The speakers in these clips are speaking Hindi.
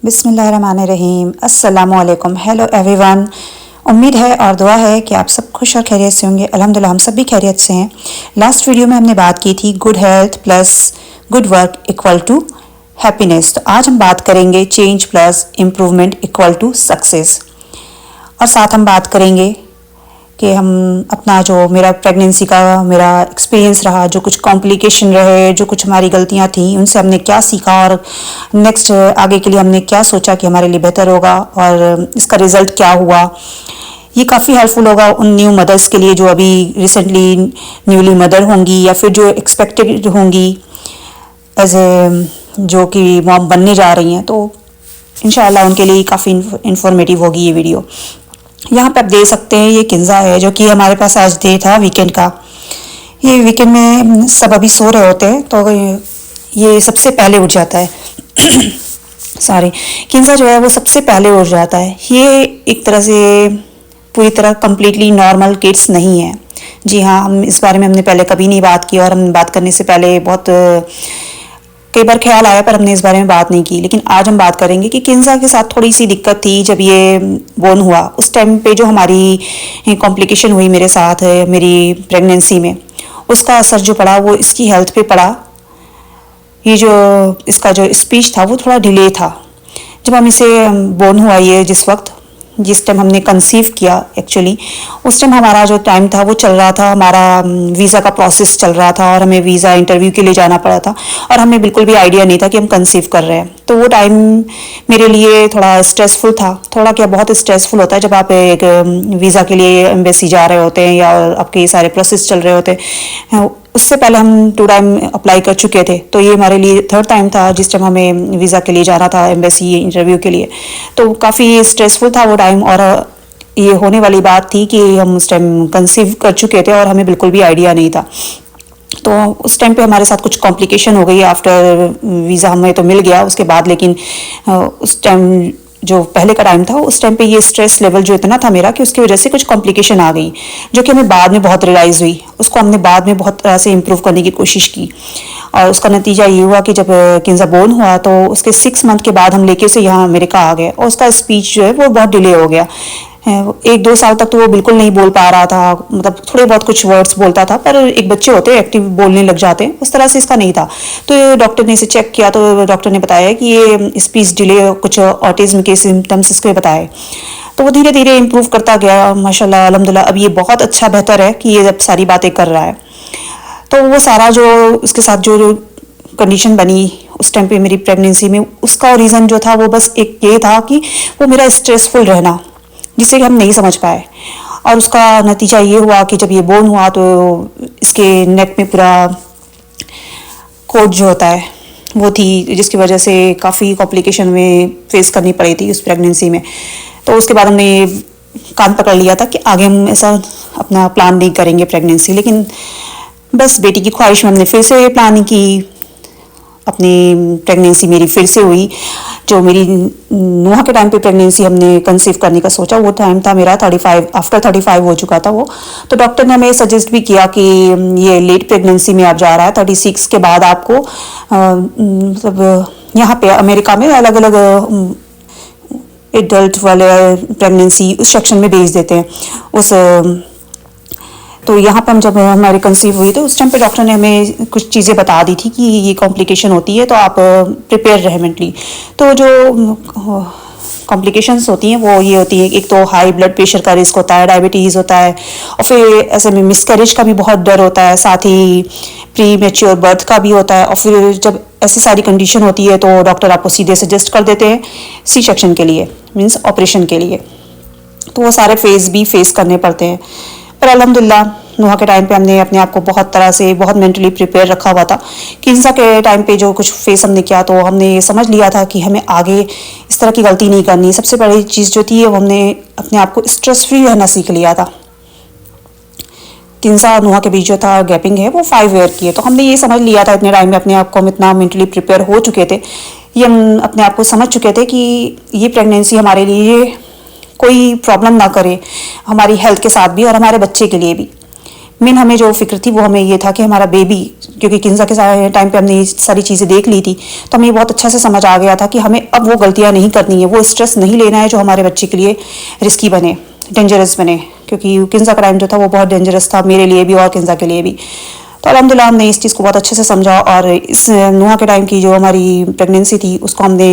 बिस्मिल्लाहिर्रहमानिर्रहीम। अस्सलामुअलैकुम। Hello everyone. उम्मीद है और दुआ है कि आप सब खुश और खैरियत से होंगे। अल्हम्दुलिल्लाह हम सब भी खैरियत से हैं। लास्ट वीडियो में हमने बात की थी good health plus good work equal to happiness. तो आज हम बात करेंगे change plus improvement equal to success. और साथ हम बात करेंगे कि हम अपना जो मेरा प्रेगनेंसी का मेरा एक्सपीरियंस रहा, जो कुछ कॉम्प्लिकेशन रहे, जो कुछ हमारी गलतियां थी, उनसे हमने क्या सीखा और नेक्स्ट आगे के लिए हमने क्या सोचा कि हमारे लिए बेहतर होगा और इसका रिज़ल्ट क्या हुआ। ये काफ़ी हेल्पफुल होगा उन न्यू मदर्स के लिए जो अभी रिसेंटली न्यूली मदर होंगी या फिर जो एक्सपेक्टेड होंगी एज ए जो कि मॉम बनने जा रही हैं। तो इंशाल्लाह उनके लिए काफ़ी इंफॉर्मेटिव होगी ये वीडियो। यहाँ पे आप देख सकते हैं ये किंजा है जो कि हमारे पास आज डे था वीकेंड का। ये वीकेंड में सब अभी सो रहे होते हैं तो ये सबसे पहले उठ जाता है। सॉरी, किंजा जो है वो सबसे पहले उठ जाता है। ये एक तरह से पूरी तरह कम्प्लीटली नॉर्मल किड्स नहीं है। जी हाँ, हम इस बारे में हमने पहले कभी नहीं बात की और हम बात करने से पहले बहुत कई बार ख्याल आया पर हमने इस बारे में बात नहीं की। लेकिन आज हम बात करेंगे कि किंजा के साथ थोड़ी सी दिक्कत थी जब ये बोर्न हुआ। उस टाइम पे जो हमारी कॉम्प्लिकेशन हुई मेरे साथ मेरी प्रेगनेंसी में, उसका असर जो पड़ा वो इसकी हेल्थ पे पड़ा। ये जो इसका जो स्पीच था वो थोड़ा डिले था। जब हम इसे बोर्न हुआ ये जिस टाइम हमने कंसीव किया एक्चुअली, उस टाइम हमारा जो टाइम था वो चल रहा था, हमारा वीज़ा का प्रोसेस चल रहा था और हमें वीज़ा इंटरव्यू के लिए जाना पड़ा था और हमें बिल्कुल भी आइडिया नहीं था कि हम कंसीव कर रहे हैं। तो वो टाइम मेरे लिए थोड़ा स्ट्रेसफुल था। थोड़ा क्या, बहुत स्ट्रेसफुल होता है जब आप एक वीज़ा के लिए एम्बेसी जा रहे होते हैं या आपके सारे प्रोसेस चल रहे होते हैं। उससे पहले हम 2 टाइम अप्लाई कर चुके थे, तो ये हमारे लिए 3rd टाइम था जिस टाइम हमें वीज़ा के लिए जाना था एम्बेसी इंटरव्यू के लिए। तो काफ़ी स्ट्रेसफुल था वो टाइम और ये होने वाली बात थी कि हम उस टाइम कंसीव कर चुके थे और हमें बिल्कुल भी आइडिया नहीं था। तो उस टाइम पे हमारे साथ कुछ कॉम्प्लिकेशन हो गई। आफ्टर वीज़ा हमें तो मिल गया उसके बाद, लेकिन उस टाइम जो पहले का टाइम था उस टाइम पे ये स्ट्रेस लेवल जो इतना था मेरा कि उसकी वजह से कुछ कॉम्प्लिकेशन आ गई जो कि हमें बाद में बहुत रियलाइज़ हुई। उसको हमने बाद में बहुत तरह से इम्प्रूव करने की कोशिश की और उसका नतीजा ये हुआ कि जब किंजा बोर्न हुआ तो उसके 6 मंथ के बाद हम लेके उसे यहाँ अमेरिका आ गए और उसका स्पीच जो है वो बहुत डिले हो गया। 1-2 साल तक तो वो बिल्कुल नहीं बोल पा रहा था, मतलब थोड़े बहुत कुछ वर्ड्स बोलता था, पर एक बच्चे होते हैं एक्टिव बोलने लग जाते हैं, उस तरह से इसका नहीं था। तो डॉक्टर ने इसे चेक किया तो डॉक्टर ने बताया कि ये स्पीच डिले, कुछ ऑटिज्म के सिम्टम्स इसके बताए। तो वो धीरे धीरे इम्प्रूव करता गया माशाल्लाह अल्हम्दुलिल्लाह। अब ये बहुत अच्छा बेहतर है कि ये जब सारी बातें कर रहा है। तो वो सारा जो उसके साथ जो कंडीशन बनी उस टाइम पे मेरी प्रेगनेंसी में, उसका रीज़न जो था वो बस एक ये था कि वो मेरा स्ट्रेसफुल रहना, जिसे कि हम नहीं समझ पाए। और उसका नतीजा ये हुआ कि जब ये बोर्न हुआ तो इसके नेक में पूरा कोट जो होता है वो थी, जिसकी वजह से काफ़ी कॉम्प्लिकेशन में फेस करनी पड़ी थी उस प्रेगनेंसी में। तो उसके बाद हमने कान पकड़ लिया था कि आगे हम ऐसा अपना प्लान नहीं करेंगे प्रेगनेंसी। लेकिन बस बेटी की ख्वाहिश में हमने फिर से प्लानिंग की। अपनी प्रेगनेंसी मेरी फिर से हुई। जो मेरी नूहा के टाइम पे प्रेगनेंसी हमने कंसीव करने का सोचा वो टाइम था मेरा 35, आफ्टर 35 हो चुका था वो। तो डॉक्टर ने हमें सजेस्ट भी किया कि ये लेट प्रेगनेंसी में आप जा रहा है, 36 के बाद आपको मतलब यहाँ पे अमेरिका में अलग अलग एडल्ट वाले प्रेगनेंसी उस सेक्शन में भेज देते हैं उस। तो यहाँ पे हम जब हमारी कंसीव हुई तो उस टाइम पे डॉक्टर ने हमें कुछ चीज़ें बता दी थी कि ये कॉम्प्लिकेशन होती है तो आप प्रिपेयर रहे मेंटली। तो जो कॉम्प्लिकेशंस होती हैं वो ये होती है, एक तो हाई ब्लड प्रेशर का रिस्क होता है, डायबिटीज़ होता है और फिर ऐसे में मिसकैरेज का भी बहुत डर होता है, साथ ही प्री मैच्योर बर्थ का भी होता है। और फिर जब ऐसी सारी कंडीशन होती है तो डॉक्टर आपको सीधे सजेस्ट कर देते हैं सी सेक्शन के लिए, मीन्स ऑपरेशन के लिए। तो वो सारे फेज भी फेस करने पड़ते हैं। पर अल्हम्दुलिल्लाह नूहा के टाइम पे हमने अपने आप को बहुत तरह से बहुत मेंटली प्रिपेयर रखा हुआ था। किंजा के टाइम पे जो कुछ फेस हमने किया तो हमने ये समझ लिया था कि हमें आगे इस तरह की गलती नहीं करनी। सबसे बड़ी चीज़ जो थी वो हमने अपने आप को स्ट्रेस फ्री रहना सीख लिया था। किंजा और नूहा के बीच जो था गैपिंग है वो 5 ईयर की है। तो हमने ये समझ लिया था इतने टाइम में अपने आप को, हम इतना मेंटली प्रिपेयर हो चुके थे, ये हम अपने आप को समझ चुके थे कि ये प्रेगनेंसी हमारे लिए कोई प्रॉब्लम ना करे, हमारी हेल्थ के साथ भी और हमारे बच्चे के लिए भी। मेन हमें जो फिक्र थी वो हमें ये था कि हमारा बेबी, क्योंकि किन्जा के टाइम पे हमने ये सारी चीज़ें देख ली थी, तो हमें बहुत अच्छा से समझ आ गया था कि हमें अब वो गलतियाँ नहीं करनी है, वो स्ट्रेस नहीं लेना है जो हमारे बच्चे के लिए रिस्की बने, डेंजरस बने, क्योंकि किन्जा का टाइम जो था वो बहुत डेंजरस था मेरे लिए भी और किन्जा के लिए भी। तो अल्हम्दुलिल्लाह हमने इस चीज़ को बहुत अच्छे से समझा और इस नुहा के टाइम की जो हमारी प्रेगनेंसी थी उसको हमने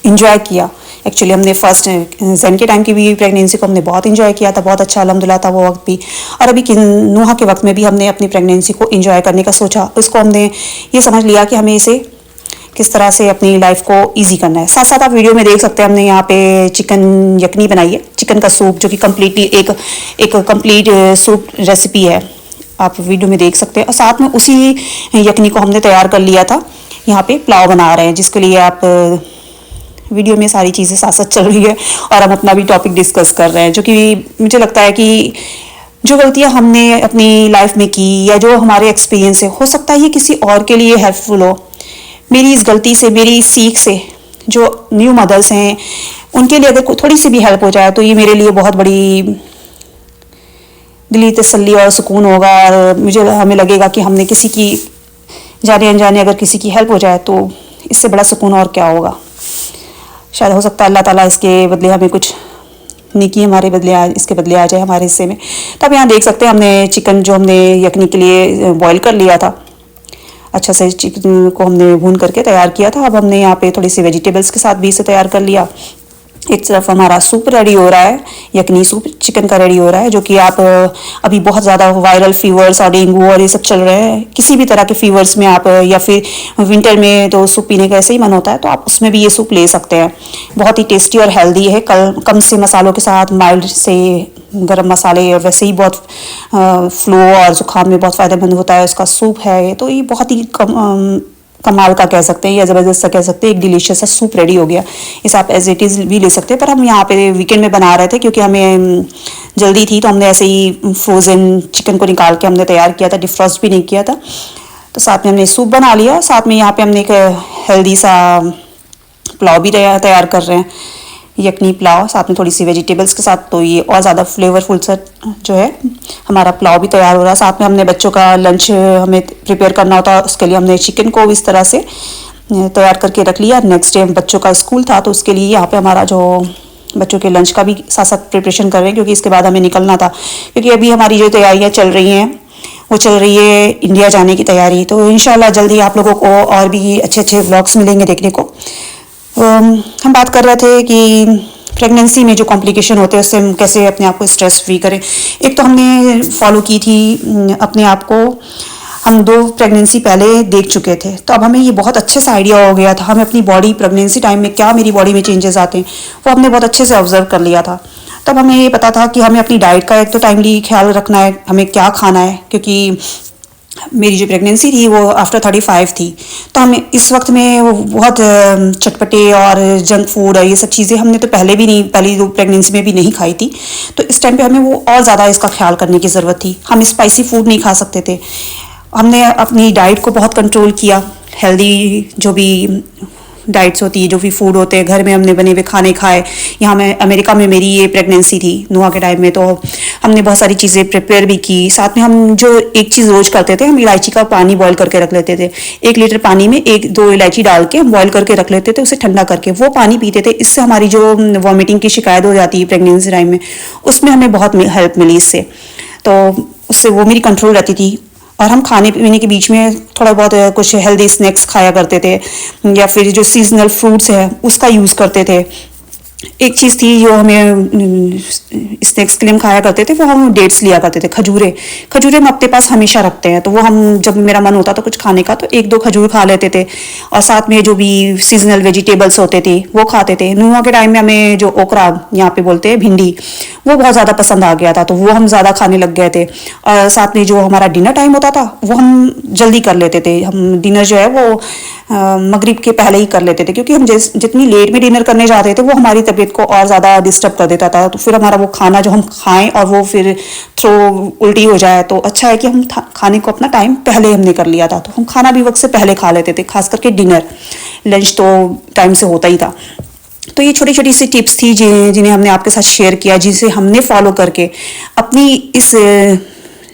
इंजॉय किया। एक्चुअली हमने फर्स्ट जैन के टाइम की भी प्रेगनेंसी को हमने बहुत इंजॉय किया था, बहुत अच्छा अल्हम्दुलिल्लाह था वो वक्त भी। और अभी नुहा के वक्त में भी हमने अपनी प्रेगनेंसी को इंजॉय करने का सोचा, इसको हमने ये समझ लिया कि हमें इसे किस तरह से अपनी लाइफ को इजी करना है। साथ साथ आप वीडियो में देख सकते हैं हमने यहाँ पे चिकन यखनी बनाई है, चिकन का सूप, जो कि कम्प्लीटली एक कंप्लीट सूप रेसिपी है, आप वीडियो में देख सकते हैं। और साथ में उसी यखनी को हमने तैयार कर लिया था, यहाँ पे पुलाव बना रहे हैं, जिसके लिए आप वीडियो में सारी चीज़ें साथ साथ चल रही है और हम अपना भी टॉपिक डिस्कस कर रहे हैं, जो कि मुझे लगता है कि जो गलतियां हमने अपनी लाइफ में की या जो हमारे एक्सपीरियंस है, हो सकता है ये किसी और के लिए हेल्पफुल हो। मेरी इस गलती से, मेरी इस सीख से जो न्यू मदर्स हैं उनके लिए अगर थोड़ी सी भी हेल्प हो जाए तो ये मेरे लिए बहुत बड़ी दिली तसल्ली और सुकून होगा। और मुझे हमें लगेगा कि हमने किसी की जाने अनजाने अगर किसी की हेल्प हो जाए तो इससे बड़ा सुकून और क्या होगा। शायद हो सकता है अल्लाह ताला इसके बदले हमें कुछ नेकी हमारे बदले इसके बदले आ जाए हमारे हिस्से में। तो अब यहाँ देख सकते हैं हमने चिकन जो हमने यखनी के लिए बॉईल कर लिया था, अच्छा से चिकन को हमने भून करके तैयार किया था। अब हमने यहाँ पे थोड़ी सी वेजिटेबल्स के साथ भी इसे तैयार कर लिया। एक तरफ हमारा सूप रेडी हो रहा है, यखनी सूप चिकन का रेडी हो रहा है, जो कि आप अभी बहुत ज़्यादा वायरल फीवर्स और डेंगू और ये सब चल रहे हैं, किसी भी तरह के फीवर्स में आप, या फिर विंटर में तो सूप पीने का ऐसे ही मन होता है, तो आप उसमें भी ये सूप ले सकते हैं। बहुत ही टेस्टी और हेल्दी है, कम से मसालों के साथ, माइल्ड से गरम मसाले, और वैसे ही बहुत फ्लू और ज़ुकाम में बहुत फ़ायदेमंद होता है उसका सूप है। तो ये बहुत ही कमाल का कह सकते हैं या ज़बरदस्त सा कह सकते हैं, एक डिलीशियस सा सूप रेडी हो गया। इसे आप एज इट इज़ भी ले सकते हैं, पर हम यहाँ पे वीकेंड में बना रहे थे क्योंकि हमें जल्दी थी, तो हमने ऐसे ही फ्रोज़न चिकन को निकाल के हमने तैयार किया था, डिफ्रॉस्ट भी नहीं किया था। तो साथ में हमने सूप बना लिया, साथ में यहाँ पे हमने एक हेल्दी सा पुलाव भी तैयार कर रहे हैं, यखनी पुलाव, साथ में थोड़ी सी वेजिटेबल्स के साथ, तो ये और ज़्यादा फ्लेवरफुल सा जो है हमारा पुलाव भी तैयार हो रहा है। साथ में हमने बच्चों का लंच हमें प्रिपेयर करना होता है, उसके लिए हमने चिकन को इस तरह से तैयार करके रख लिया। नेक्स्ट डे बच्चों का स्कूल था, तो उसके लिए यहाँ पे हमारा जो बच्चों के लंच का भी साथ साथ प्रिपरेशन कर रहे हैं, क्योंकि इसके बाद हमें निकलना था, क्योंकि अभी हमारी जो तैयारियाँ चल रही हैं वो चल रही है इंडिया जाने की तैयारी। तो इंशाल्लाह जल्दी आप लोगों को और भी अच्छे अच्छे व्लॉग्स मिलेंगे देखने को। हम बात कर रहे थे कि प्रेगनेंसी में जो कॉम्प्लिकेशन होते हैं उससे हम कैसे अपने आप को स्ट्रेस फ्री करें। एक तो हमने फॉलो की थी अपने आप को, हम 2 प्रेगनेंसी पहले देख चुके थे, तो अब हमें ये बहुत अच्छे से आइडिया हो गया था, हमें अपनी बॉडी प्रेगनेंसी टाइम में क्या मेरी बॉडी में चेंजेस आते हैं वो हमने बहुत अच्छे से ऑब्जर्व कर लिया था। तब हमें ये पता था कि हमें अपनी डाइट का एक तो टाइमली ख्याल रखना है, हमें क्या खाना है, क्योंकि मेरी जो प्रेगनेंसी थी वो आफ्टर 35 थी, तो हमें इस वक्त में वो बहुत चटपटे और जंक फूड और ये सब चीज़ें हमने तो पहले भी नहीं, पहली 2 प्रेगनेंसी में भी नहीं खाई थी, तो इस टाइम पे हमें वो और ज़्यादा इसका ख्याल करने की ज़रूरत थी। हम स्पाइसी फूड नहीं खा सकते थे, हमने अपनी डाइट को बहुत कंट्रोल किया, हेल्दी जो भी डाइट्स होती है, जो भी फूड होते हैं, घर में हमने बने हुए खाने खाए। यहाँ मैं अमेरिका में मेरी ये प्रेगनेंसी थी नुआ के टाइम में, तो हमने बहुत सारी चीज़ें प्रिपेयर भी की। साथ में हम जो एक चीज़ रोज़ करते थे, हम इलायची का पानी बॉईल करके रख लेते थे, 1 लीटर पानी में 1-2 इलायची डाल के हम बॉईल करके रख लेते थे, उसे ठंडा करके वो पानी पीते थे। इससे हमारी जो वॉमिटिंग की शिकायत हो जाती है प्रेगनेंसी टाइम में, उसमें हमें बहुत हेल्प मिली इससे, तो उससे वो मेरी कंट्रोल रहती थी। और हम खाने पीने के बीच में थोड़ा बहुत कुछ हेल्दी स्नैक्स खाया करते थे, या फिर जो सीजनल फ्रूट्स है उसका यूज़ करते थे। एक चीज़ थी जो हमें स्नैक्स के लिए हम खाया करते थे, वो हम डेट्स लिया करते थे, खजूरें हम अपने पास हमेशा रखते हैं, तो वो हम जब मेरा मन होता था कुछ खाने का तो 1-2 खजूर खा लेते थे। और साथ में जो भी सीजनल वेजिटेबल्स होते थे वो खाते थे। नुआ के टाइम में हमें जो ओकरा यहाँ पे बोलते हैं भिंडी, वो बहुत ज़्यादा पसंद आ गया था, तो वो हम ज़्यादा खाने लग गए थे। और साथ में जो हमारा डिनर टाइम होता था वो हम जल्दी कर लेते थे, हम डिनर जो है वो मगरिब के पहले ही कर लेते थे, क्योंकि हम जितनी लेट में डिनर करने जाते थे वो हमारी तबीयत को और ज़्यादा डिस्टर्ब कर देता था। तो फिर हमारा वो खाना जो हम खाएं और वो फिर थ्रो उल्टी हो जाए, तो अच्छा है कि हम खाने को अपना टाइम पहले हमने कर लिया था, तो हम खाना भी वक्त से पहले खा लेते थे, खास करके डिनर। लंच तो टाइम से होता ही था। तो ये छोटी छोटी सी टिप्स थी जिन्हें हमने आपके साथ शेयर किया, जिसे हमने फॉलो करके अपनी इस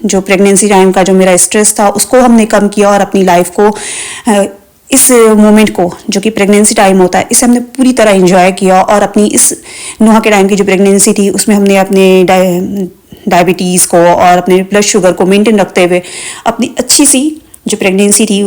जो प्रेगनेंसी टाइम का जो मेरा स्ट्रेस था उसको हमने कम किया और अपनी लाइफ को इस मोमेंट को जो कि प्रेगनेंसी टाइम होता है इसे हमने पूरी तरह एंजॉय किया और अपनी इस नुहा के टाइम की जो प्रेगनेंसी थी उसमें हमने अपने डायबिटीज़ को और अपने ब्लड शुगर को मेंटेन रखते हुए अपनी अच्छी सी जो प्रेगनेंसी थी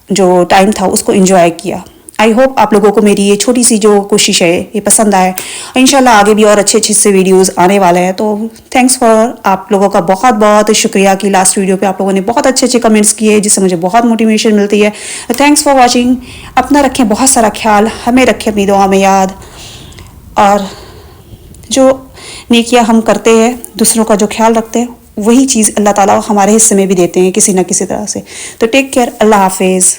जो टाइम था उसको एंजॉय किया। आई होप आप लोगों को मेरी ये छोटी सी जो कोशिश है ये पसंद आए। इंशाल्लाह आगे भी और अच्छे अच्छे से वीडियोस आने वाले हैं। तो थैंक्स फॉर आप लोगों का बहुत बहुत शुक्रिया कि लास्ट वीडियो पे आप लोगों ने बहुत अच्छे अच्छे कमेंट्स किए जिससे मुझे बहुत मोटिवेशन मिलती है। Thanks for watching. अपना रखें बहुत सारा ख्याल, हमें रखें अपनी दुआ में याद, और जो नेकियां हम करते हैं दूसरों का जो ख्याल रखते हैं वही चीज़ अल्लाह ताला हमारे हिस्से में भी देते हैं किसी ना किसी तरह से। तो टेक केयर, अल्लाह हाफिज़।